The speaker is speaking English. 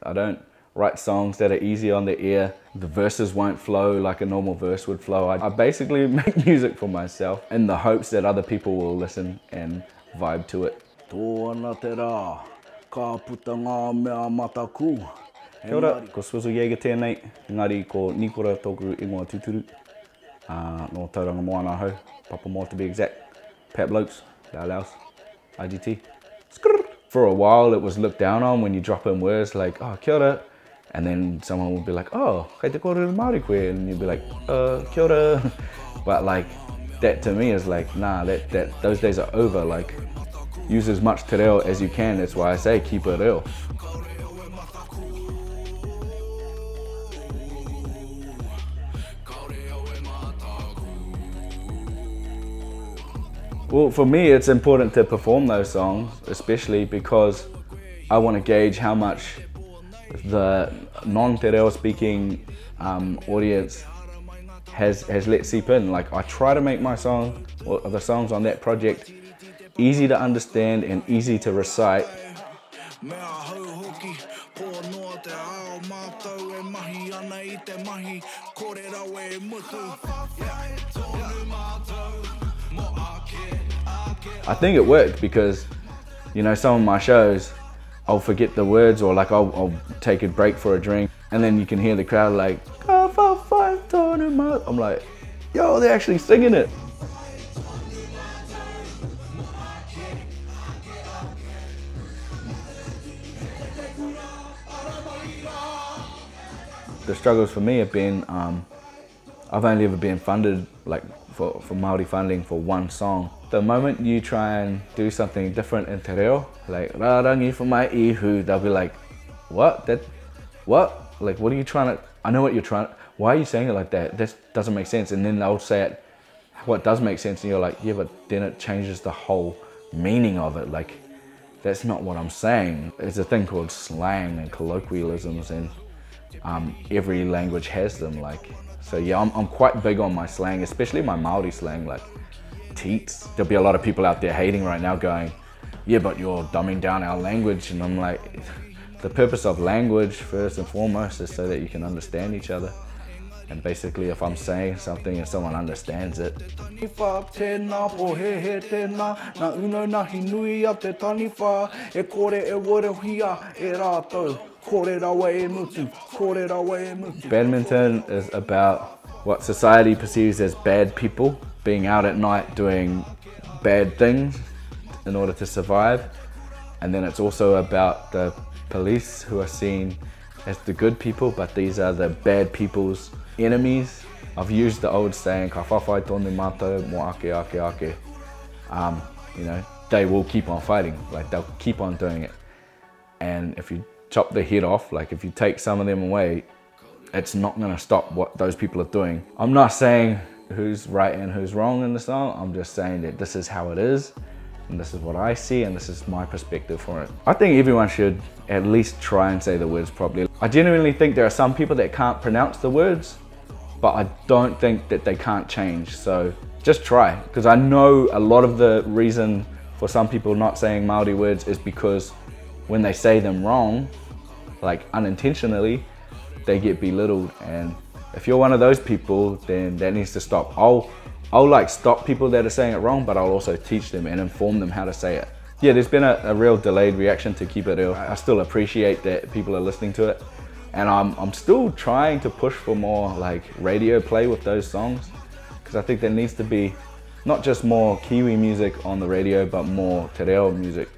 I don't write songs that are easy on the ear. The verses won't flow like a normal verse would flow. I basically make music for myself in the hopes that other people will listen and vibe to it. Tōna te rā, ka puta ngā mea mataku. Kia ora, ko Swizzle Jaeger tēnei, engari ko Nikora tōku ingoa tūturu. No tauranga moana hau, papa more to be exact. Pat Blokes, Lau Laus, IGT. For a while it was looked down on when you drop in words like, oh, kia ora. And then someone would be like, oh, kei te kōrero Māori koe. And you'd be like, kia ora. But like, that to me is like, nah, those days are over. Like, use as much te reo as you can. That's why I say keep it real. Well, for me, it's important to perform those songs, especially because I want to gauge how much the non-te reo speaking audience has let seep in. Like, I try to make my song, or the songs on that project, easy to understand and easy to recite. I think it worked because, you know, some of my shows, I'll forget the words, or like I'll take a break for a drink, and then you can hear the crowd like, I'm like, yo, they're actually singing it. The struggles for me have been, I've only ever been funded like for Māori funding for one song. The moment you try and do something different in te reo, like Rārangi for my ihu, they'll be like, what? What? Like, what are you trying to, I know what you're trying, why are you saying it like that? That doesn't make sense. And then they'll say it, what does make sense, and you're like, yeah, but then it changes the whole meaning of it. Like, that's not what I'm saying. There's a thing called slang and colloquialisms, and every language has them. Like, so yeah, I'm quite big on my slang, especially my Māori slang, like teats. There'll be a lot of people out there hating right now going, yeah, but you're dumbing down our language. And I'm like, the purpose of language first and foremost is so that you can understand each other. And basically, if I'm saying something and someone understands it. Badminton is about what society perceives as bad people being out at night doing bad things in order to survive. And then it's also about the police who are seen as the good people, but these are the bad people's enemies. I've used the old saying, ka whawhai tonu mātou mo ake ake ake. You know, they will keep on fighting, like they'll keep on doing it. And if you chop the head off, like if you take some of them away, it's not gonna stop what those people are doing. I'm not saying who's right and who's wrong in the song, I'm just saying that this is how it is, and this is what I see, and this is my perspective for it. I think everyone should at least try and say the words properly. I genuinely think there are some people that can't pronounce the words, but I don't think that they can't change. So just try, because I know a lot of the reason for some people not saying Māori words is because when they say them wrong, like unintentionally, they get belittled. And if you're one of those people, then that needs to stop. I'll like stop people that are saying it wrong, but I'll also teach them and inform them how to say it. Yeah, there's been a real delayed reaction to Keep It Real. I still appreciate that people are listening to it. And I'm still trying to push for more like radio play with those songs, because I think there needs to be not just more Kiwi music on the radio, but more te reo music.